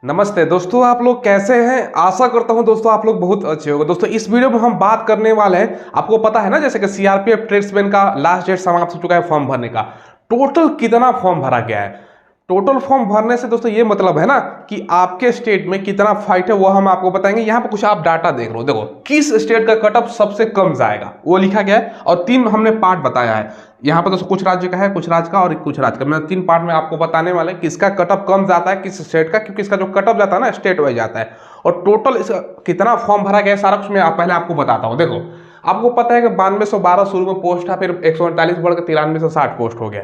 नमस्ते दोस्तों, आप लोग कैसे हैं। आशा करता हूं दोस्तों आप लोग बहुत अच्छे होंगे। दोस्तों इस वीडियो में हम बात करने वाले हैं, आपको पता है ना, जैसे कि सीआरपीएफ ट्रेड्समैन का लास्ट डेट समाप्त हो चुका है फॉर्म भरने का। टोटल कितना फॉर्म भरा गया है। टोटल फॉर्म भरने से दोस्तों ये मतलब है ना कि आपके स्टेट में कितना फाइट है वो हम आपको बताएंगे। यहाँ पर कुछ आप डाटा देख लो, देखो किस स्टेट का कट ऑफ सबसे कम जाएगा वो लिखा गया है और तीन हमने पार्ट बताया है। यहाँ पर दोस्तों कुछ राज्य का है, कुछ राज्य का और कुछ राज्य का। मैं तीन पार्ट में आपको बताने वाले किसका कट ऑफ कम जाता है किस स्टेट का, क्योंकि इसका जो कट ऑफ जाता है ना स्टेट वाइज जाता है। और टोटल इसका कितना फॉर्म भरा गया है सारा कुछ मैं पहले आपको बताता हूँ। देखो आपको पता है कि 9212 शुरू में पोस्ट था, फिर 148 बढ़ के 9360 पोस्ट हो गया।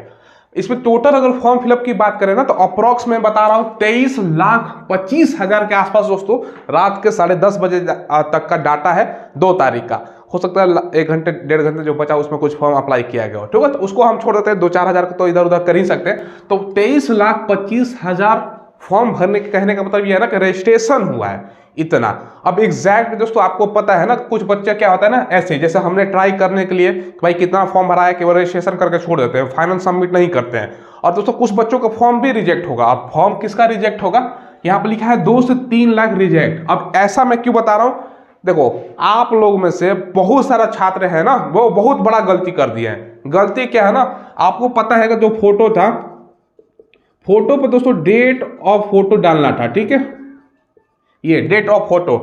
इसमें टोटल अगर फॉर्म फिलअप की बात करें ना तो अप्रोक्स मैं बता रहा हूँ 23,25,000 के आसपास दोस्तों रात के 10:30 बजे तक का डाटा है 2 तारीख का। हो सकता है 1 घंटे 1.5 घंटे जो बचा उसमें कुछ फॉर्म अप्लाई किया गया हो, ठीक है, तो उसको हम छोड़ देते हैं। 2-4 हज़ार तो इधर उधर कर ही सकते हैं। तो 23,25,000 फॉर्म भरने के कहने का मतलब ये है ना कि रजिस्ट्रेशन हुआ है इतना। अब एग्जैक्ट दोस्तों आपको पता है ना, कुछ बच्चे क्या होता है ना ऐसे, जैसे हमने ट्राई करने के लिए भाई कितना फॉर्म भरा है, केवल रजिस्ट्रेशन करके छोड़ देते हैं, फाइनल सबमिट नहीं करते हैं। और दोस्तों कुछ बच्चों का फॉर्म भी रिजेक्ट होगा। अब फॉर्म किसका रिजेक्ट होगा, यहाँ पर लिखा है 2 से 3 लाख रिजेक्ट। अब ऐसा मैं क्यों बता रहा हूँ, देखो आप लोग में से बहुत सारा छात्र है ना वो बहुत बड़ा गलती कर दिए हैं। गलती क्या है ना, आपको पता है कि जो फोटो था, फोटो पर दोस्तों डेट ऑफ फोटो डालना था, ठीक है, ये डेट ऑफ फोटो।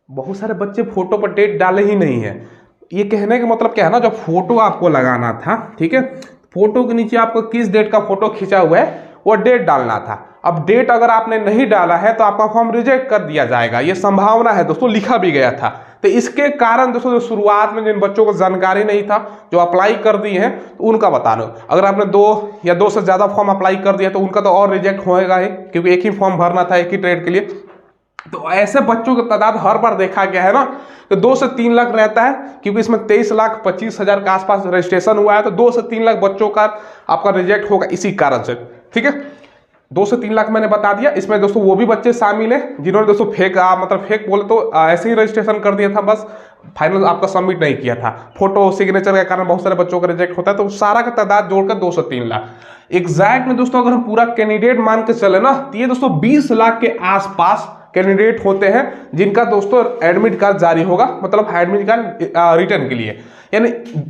बहुत सारे बच्चे फोटो पर डेट डाले ही नहीं है। ये कहने का मतलब क्या है ना, जब फोटो आपको लगाना था, ठीक है, फोटो के नीचे आपको किस डेट का फोटो खींचा हुआ है वो डेट डालना था। अब डेट अगर आपने नहीं डाला है तो आपका फॉर्म रिजेक्ट कर दिया जाएगा, ये संभावना है दोस्तों, लिखा भी गया था। तो इसके कारण दोस्तों जो शुरुआत में जिन बच्चों को जानकारी नहीं था जो अप्लाई कर दिए हैं तो उनका बता दो। अगर आपने 2 या 2 से ज़्यादा फॉर्म अप्लाई कर दिया तो उनका तो और रिजेक्ट होएगा ही, क्योंकि एक ही फॉर्म भरना था एक ही ट्रेड के लिए। तो ऐसे बच्चों का तादाद हर बार देखा गया है ना तो 2 से 3 लाख रहता है, क्योंकि इसमें 23,25,000 के आसपास रजिस्ट्रेशन हुआ है। तो 2 से 3 लाख बच्चों का आपका रिजेक्ट होगा इसी कारण से, ठीक है। 2 से 3 लाख मैंने बता दिया। इसमें दोस्तों वो भी बच्चे शामिल हैं जिन्होंने दोस्तों फेक मतलब फेक बोले तो ऐसे ही रजिस्ट्रेशन कर दिया था, बस फाइनल आपका सबमिट नहीं किया था। फोटो सिग्नेचर के कारण बहुत सारे बच्चों का रिजेक्ट होता है। तो सारा का तादाद जोड़कर 2 से 3 लाख एग्जैक्ट में दोस्तों अगर हम पूरा कैंडिडेट मान के चले ना तो ये दोस्तों 20 लाख के आसपास कैंडिडेट होते हैं जिनका दोस्तों एडमिट कार्ड जारी होगा, मतलब एडमिट कार्ड रिटर्न के लिए। यानी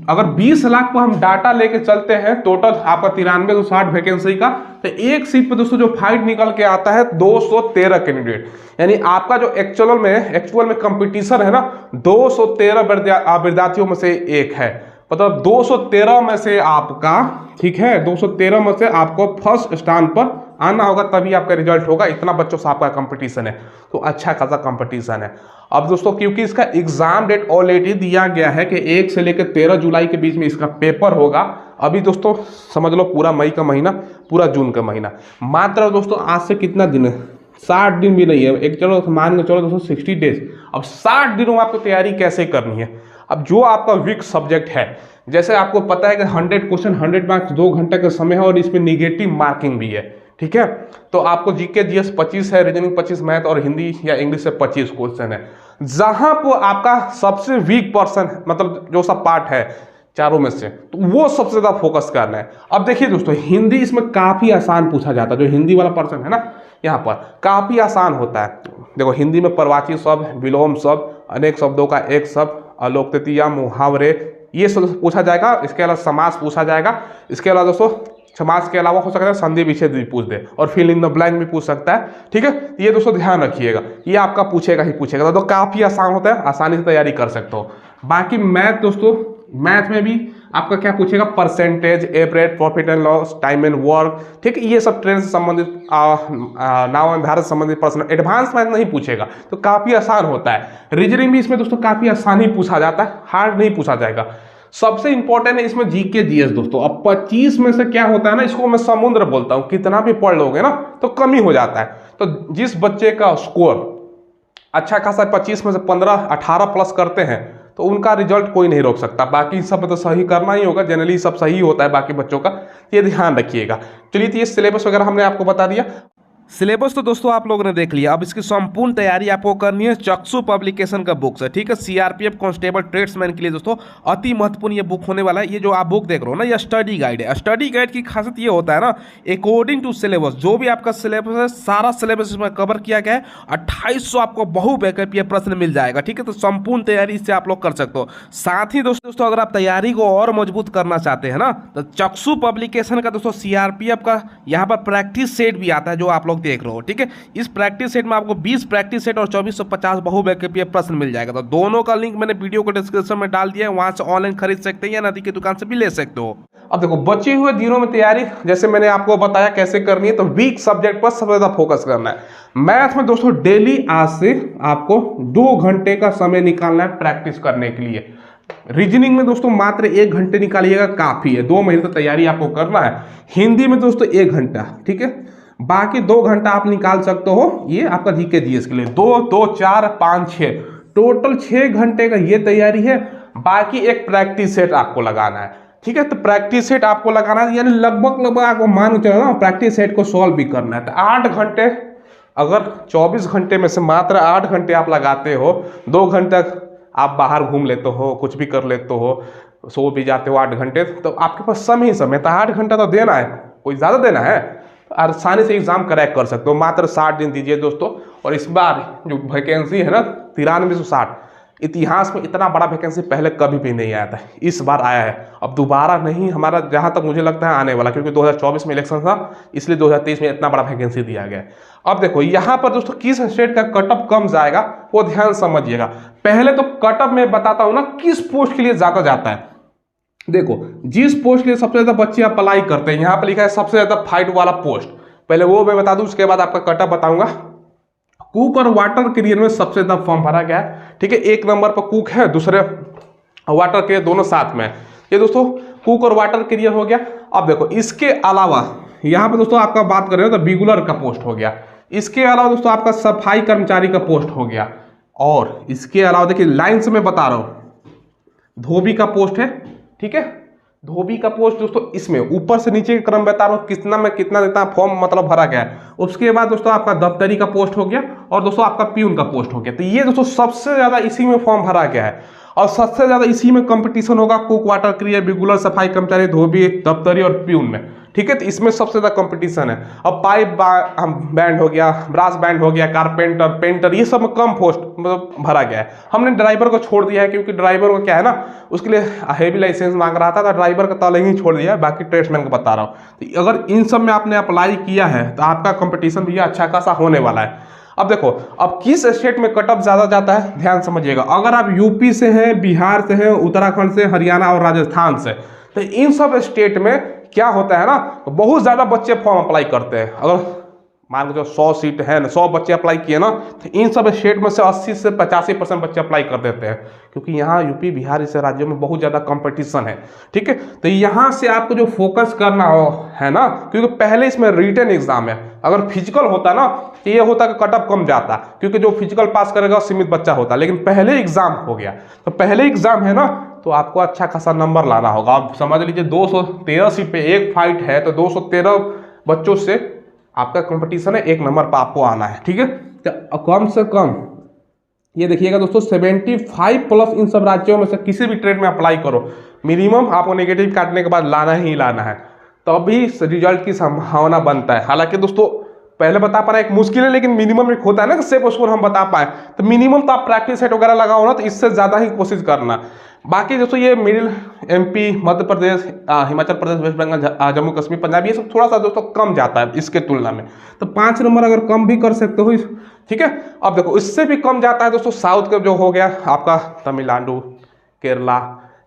अगर 20 लाख पर हम डाटा लेके चलते हैं टोटल आपका 9360 वैकेंसी का, तो एक सीट पे दोस्तों जो फाइट निकल के आता है 213 कैंडिडेट। यानी आपका जो एक्चुअल में कंपटीशन है ना 213 विद्यार्थियों में से एक है, मतलब 213 में से आपका, ठीक है, 213 में से आपको फर्स्ट स्थान पर आना होगा तभी आपका रिजल्ट होगा। इतना बच्चों से आपका कंपटीशन है, तो अच्छा खासा कंपटीशन है। अब दोस्तों क्योंकि इसका एग्जाम डेट ऑलरेडी दिया गया है कि 1 से लेकर 13 जुलाई के बीच में इसका पेपर होगा। अभी दोस्तों समझ लो पूरा मई का महीना, पूरा जून का महीना, मात्र दोस्तों आज से कितना दिन है, 60 दिन भी नहीं है। एक चलो मान के चलो दोस्तों 60 डेज। अब 60 दिनों में आपको तैयारी कैसे करनी है। अब जो आपका वीक सब्जेक्ट है, जैसे आपको पता है कि 100 क्वेश्चन 100 मार्क्स 2 घंटे का समय है और इसमें निगेटिव मार्किंग भी है, ठीक है। तो आपको जीके जीएस 25 है, रीजनिंग 25, मैथ और हिंदी या इंग्लिश से 25 क्वेश्चन है। जहां पर आपका सबसे वीक पर्सन मतलब जो सब पार्ट है चारों में से, तो वो सबसे ज्यादा फोकस करना है। अब देखिए दोस्तों हिंदी इसमें काफी आसान पूछा जाता है। जो हिंदी वाला पर्सन है ना यहाँ पर काफी आसान होता है। देखो हिंदी में प्रवाची शब्द, विलोम शब्द, अनेक शब्दों का एक शब्द, अलोकतिया, मुहावरे, ये सब पूछा जाएगा। इसके अलावा समास पूछा जाएगा। इसके अलावा दोस्तों समास के अलावा हो सकता है संधि विच्छेद भी पूछ दे और फिल इन द ब्लैंक भी पूछ सकता है, ठीक है। ये दोस्तों ध्यान रखिएगा, ये आपका पूछेगा ही पूछेगा। तो काफी आसान होता है, आसानी से तैयारी कर सकते हो। बाकी मैथ दोस्तों, मैथ में भी आपका क्या पूछेगा, percentage, average, profit and loss, time and work, ठीक है, ये सब ट्रेन से संबंधित नाम एवं भारत संबंधित प्रश्न। एडवांस मैथ नहीं पूछेगा, तो काफी आसान होता है। रीजनिंग भी इसमें दोस्तों काफी आसान ही पूछा जाता है, हार्ड नहीं पूछा जाएगा। सबसे इंपॉर्टेंट है इसमें जीके जीएस दोस्तों। अब 25 में से क्या होता है ना, इसको मैं समुद्र बोलता हूँ, कितना भी पढ़ लोगे ना तो कम ही हो जाता है। तो जिस बच्चे का स्कोर अच्छा खासा 25 में से 15-18 प्लस करते हैं तो उनका रिजल्ट कोई नहीं रोक सकता। बाकी सब तो सही करना ही होगा, जनरली सब सही होता है बाकी बच्चों का, ये ध्यान रखिएगा। चलिए तो ये सिलेबस वगैरह हमने आपको बता दिया। सिलेबस तो दोस्तों आप लोगों ने देख लिया। अब इसकी संपूर्ण तैयारी आपको करनी है चक्षु पब्लिकेशन का बुक से, ठीक है। सीआरपीएफ कांस्टेबल ट्रेड्समैन के लिए दोस्तों अति महत्वपूर्ण ये बुक होने वाला है। ये जो आप बुक देख रहे हो ना, ये स्टडी गाइड है। स्टडी गाइड की खासियत ये होता है ना, अकॉर्डिंग टू सिलेबस, जो भी आपका सिलेबस है सारा सिलेबस इसमें कवर किया गया है। 2800 आपको बहु वैकल्पीय प्रश्न मिल जाएगा, ठीक है। तो संपूर्ण तैयारी इससे आप लोग कर सकते हो। साथ ही दोस्तों अगर आप तैयारी को और मजबूत करना चाहते हैं ना, तो चक्षु पब्लिकेशन का दोस्तों सीआरपीएफ का यहाँ पर प्रैक्टिस सेट भी आता है, जो आप लोग देख रहे हो, ठीक है। इस प्रैक्टिस सेट में आपको 20 प्रैक्टिस सेट और 2450 बहुविकल्पीय प्रश्न मिल जाएगा। तो दोनों का लिंक मैंने वीडियो को डिस्क्रिप्शन में डाल दिया है, वहां से ऑनलाइन खरीद सकते हैं या नदी की दुकान से भी ले सकते हो। अब देखो बचे हुए दिनों में तैयारी जैसे मैंने आपको बताया कैसे करनी है, तो वीक सब्जेक्ट पर सबसे ज्यादा फोकस करना है। मैथ में दोस्तों डेली आज से आपको 2 घंटे का समय निकालना है प्रैक्टिस करने के लिए। रीजनिंग में दोस्तों मात्र 1 घंटे निकालिएगा, काफी है। 2 महीने तक तैयारी आपको करना है। हिंदी में दोस्तों 1 घंटा, ठीक है। बाकी 2 घंटा आप निकाल सकते हो, ये आपका जीके जीएस के लिए। 2, 2, 4, 5, 6 टोटल 6 घंटे का ये तैयारी है। बाकी एक प्रैक्टिस सेट आपको लगाना है, ठीक है। तो प्रैक्टिस सेट आपको लगाना है, यानी लगभग आपको मान के चलो ना, प्रैक्टिस सेट को सॉल्व भी करना है। तो 8 घंटे, अगर 24 घंटे में से मात्र 8 घंटे आप लगाते हो, 2 घंटे आप बाहर घूम लेते हो, कुछ भी कर लेते हो, सो भी जाते हो 8 घंटे, तो आपके पास समय ही समय। तो 8 घंटा तो देना है, कोई ज़्यादा देना है, आसानी से एग्जाम क्रैक कर सकते हो। मात्र 60 दिन दीजिए दोस्तों। और इस बार जो वैकेंसी है ना 9360, इतिहास में इतना बड़ा वैकेंसी पहले कभी भी नहीं आया था, इस बार आया है। अब दोबारा नहीं, हमारा जहां तक मुझे लगता है आने वाला, क्योंकि 2024 में इलेक्शन था, इसलिए 2023 में इतना बड़ा वैकेंसी दिया गया है। अब देखो यहाँ पर दोस्तों किस स्टेट का कटअप कम जाएगा वो ध्यान समझिएगा। पहले तो कटअप में बताता हूँ ना किस पोस्ट के लिए ज्यादा जाता है। देखो जिस पोस्ट के लिए सबसे ज्यादा बच्चे अप्लाई करते हैं, यहाँ पर लिखा है सबसे ज्यादा फाइट वाला पोस्ट, पहले वो मैं बता दूं, उसके बाद आपका कटअप बताऊंगा। कुक और वाटर कैरियर में सबसे ज्यादा फॉर्म भरा गया है, ठीक है। 1 नंबर पर कुक है, दूसरे वाटर कैरियर, दोनों साथ में। ये दोस्तों कुक और वाटर कैरियर हो गया। अब देखो इसके अलावा यहाँ पे दोस्तों आपका बात करें तो बिगुलर का पोस्ट हो गया। इसके अलावा दोस्तों आपका सफाई कर्मचारी का पोस्ट हो गया। और इसके अलावा देखिए लाइन से मैं बता रहा हूं, धोबी का पोस्ट है, ठीक है। धोबी का पोस्ट दोस्तों इसमें ऊपर से नीचे का क्रम बता रहा हूँ, कितना में कितना देता फॉर्म मतलब भरा गया है। उसके बाद दोस्तों आपका दफ्तरी का पोस्ट हो गया और दोस्तों आपका प्यून का पोस्ट हो गया। तो ये दोस्तों सबसे ज्यादा इसी में फॉर्म भरा गया है और सबसे ज्यादा इसी में कंपटीशन होगा, कुक, वाटर कैरियर, बिगुलर, सफाई कर्मचारी, धोबी, दफ्तरी और प्यून में, ठीक है। तो इसमें सबसे ज्यादा कंपटीशन है। अब पाइप बैंड हो गया, ब्रास बैंड हो गया, कारपेंटर, पेंटर, ये सब में कम पोस्ट मतलब भरा गया है। हमने ड्राइवर को छोड़ दिया है, क्योंकि ड्राइवर को क्या है ना, उसके लिए हेवी लाइसेंस मांग रहा था, तो ड्राइवर का तले ही छोड़ दिया है। बाकी ट्रेड्समैन को बता रहा हूँ, तो अगर इन सब में आपने अप्लाई किया है तो आपका कंपटीशन भी अच्छा खासा होने वाला है। अब देखो अब किस स्टेट में कटअप ज्यादा जाता है ध्यान समझिएगा। अगर आप यूपी से हैं, बिहार से हैं, उत्तराखंड से, हरियाणा और राजस्थान से, तो इन सब स्टेट में क्या होता है ना, बहुत ज्यादा बच्चे फॉर्म अप्लाई करते हैं। अगर मान लो 100 सीट है ना, 100 बच्चे अप्लाई किए ना, तो इन सब स्टेट में से 80 से 85% बच्चे अप्लाई कर देते हैं, क्योंकि यहाँ यूपी बिहार जैसे राज्यों में बहुत ज़्यादा कंपटीशन है, ठीक है। तो यहाँ से आपको जो फोकस करना हो है ना, क्योंकि पहले इसमें रिटन एग्जाम है। अगर फिजिकल होता ना तो ये होता कि कटअप कम जाता, क्योंकि जो फिजिकल पास करेगा सीमित बच्चा होता, लेकिन पहले एग्जाम हो गया। तो पहले एग्जाम है ना, तो आपको अच्छा खासा नंबर लाना होगा। आप समझ लीजिए 213 सीट पे एक फाइट है, तो 213 बच्चों से आपका कंपटीशन है, 1 नंबर पर आपको आना है, ठीक है। तो कम से कम ये देखिएगा दोस्तों 75+ इन सब राज्यों में से किसी भी ट्रेड में अप्लाई करो, मिनिमम आपको नेगेटिव काटने के बाद लाना ही लाना है, तभी रिजल्ट की संभावना बनता है। हालांकि दोस्तों पहले बता पाना एक मुश्किल है, लेकिन मिनिमम एक होता है ना कि सेफ स्कोर हम बता पाए, तो मिनिमम तो आप प्रैक्टिस सेट वगैरह लगाओ ना, तो इससे ज़्यादा ही कोशिश करना। बाकी दोस्तों ये middle MP, Madhya Pradesh, Himachal Pradesh, waste Bengal, Jammu Kashmir, Punjab, ये सब थोड़ा सा दोस्तों कम जाता है इसके तुलना में। तो 5 नंबर अगर कम भी कर सकते हो, ठीक है। अब देखो इससे भी कम जाता है दोस्तों साउथ का जो हो गया आपका तमिलनाडु, केरला,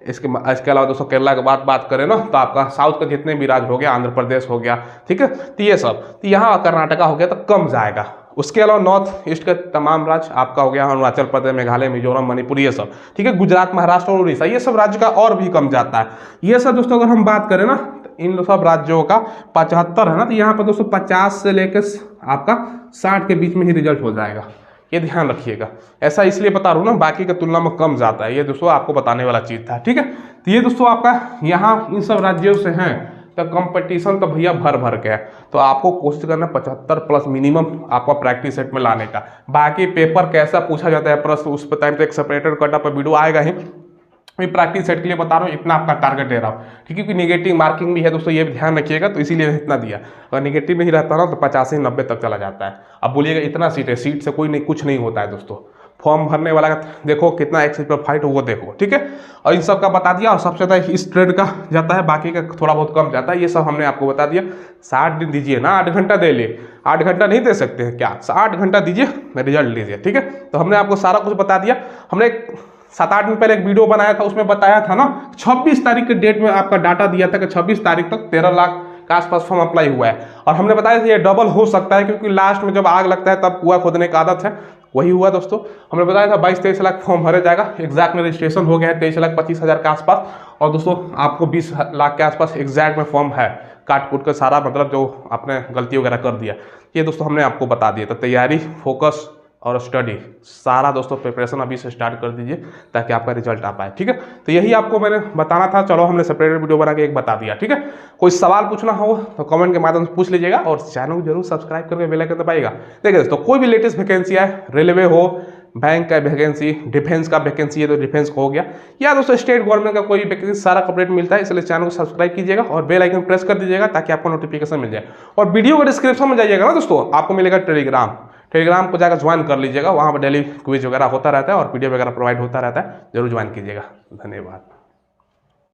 इसके अलावा दोस्तों केरला के बाद बात करें ना, तो आपका साउथ का जितने भी राज्य हो गया, आंध्र प्रदेश हो गया, ठीक है। तो ये सब, तो यहाँ कर्नाटका हो गया तो कम जाएगा। उसके अलावा नॉर्थ ईस्ट के तमाम राज्य आपका हो गया, अरुणाचल प्रदेश, मेघालय, मिजोरम, मणिपुर, ये सब, ठीक है। गुजरात, महाराष्ट्र और उड़ीसा, ये सब राज्य का और भी कम जाता है। ये सब दोस्तों अगर हम बात करें ना, तो इन सब राज्यों का 75 है ना, तो यहाँ पर दोस्तों 50 से लेकर आपका 60 के बीच में ही रिजल्ट हो जाएगा, ये ध्यान रखिएगा। ऐसा इसलिए बता रहा हूँ ना, बाकी की तुलना में कम जाता है। ये दोस्तों आपको बताने वाला चीज़ था, ठीक है। तो ये दोस्तों आपका यहाँ इन सब राज्यों से हैं, तो कंपटीशन तो भैया भर भर के है। तो आपको कोशिश करना 75 प्लस मिनिमम आपका प्रैक्टिस सेट में लाने का। बाकी पेपर कैसा पूछा जाता है प्रश्न उस पर टाइम पे एक सेपरेटेड कटा पर वीडियो आएगा ही। मैं प्रैक्टिस सेट के लिए बता रहा हूँ, इतना आपका टारगेट दे रहा हूँ, ठीक है। क्योंकि नेगेटिव मार्किंग भी है दोस्तों, ये भी ध्यान रखिएगा, तो इसीलिए इतना दिया। अगर नेगेटिव नहीं रहता ना तो 85-90 तक चला जाता है। अब बोलिएगा इतना सीट है, सीट से कोई नहीं कुछ नहीं होता है दोस्तों। फॉर्म भरने वाला का देखो कितना एक सीट पर फाइट हो वो देखो, ठीक है। और इन सब का बता दिया, और सबसे ज़्यादा इस ट्रेड का जाता है, बाकी का थोड़ा बहुत कम जाता है। ये सब हमने आपको बता दिया। 60 दिन दीजिए ना, 8 घंटा दे ले, 8 घंटा नहीं दे सकते हैं क्या? 8 घंटा दीजिए, रिजल्ट लीजिए, ठीक है। तो हमने आपको सारा कुछ बता दिया। हमने 7-8 दिन पहले एक वीडियो बनाया था, उसमें बताया था ना 26 तारीख के डेट में आपका डाटा दिया था कि 26 तारीख तक 13 लाख के आसपास फॉर्म अप्लाई हुआ है। और हमने बताया था ये डबल हो सकता है, क्योंकि लास्ट में जब आग लगता है तब कुआं खोदने का आदत है, वही हुआ दोस्तों। हमने बताया था 22-23 लाख फॉर्म भरे जाएगा। एग्जैक्ट में रजिस्ट्रेशन हो गया है 23,25,000 के आसपास। और दोस्तों आपको 20 लाख के आसपास एग्जैक्ट में फॉर्म है, काट कूट कर सारा, मतलब जो आपने गलती वगैरह कर दिया, ये दोस्तों हमने आपको बता दिया। तो तैयारी, फोकस और स्टडी सारा दोस्तों प्रिपरेशन अभी से स्टार्ट कर दीजिए, ताकि आपका रिजल्ट आ पाए, ठीक है। तो यही आपको मैंने बताना था। चलो हमने सेपरेट वीडियो बना के एक बता दिया, ठीक है। कोई सवाल पूछना हो तो कमेंट के माध्यम से पूछ लीजिएगा, और चैनल को जरूर सब्सक्राइब करके बेल आइकन दबाइएगा। देखिए दोस्तों, कोई भी लेटेस्ट वैकेंसी है, रेलवे हो, बैंक का वैकेंसी, डिफेंस का वैकेंसी है तो डिफेंस हो गया, या दोस्तों स्टेट गवर्नमेंट का कोई वैकेंसी, सारा कंप्लीट मिलता है। इसलिए चैनल को सब्सक्राइब कीजिएगा और बेल आइकन प्रेस कर दीजिएगा, ताकि आपको नोटिफिकेशन मिल जाए। और वीडियो के डिस्क्रिप्शन में जाइएगा ना दोस्तों, आपको मिलेगा टेलीग्राम को जाकर ज्वाइन कर लीजिएगा। वहाँ पर डेली क्विज वगैरह होता रहता है और पीडीएफ वगैरह प्रोवाइड होता रहता है, जरूर ज्वाइन कीजिएगा। धन्यवाद।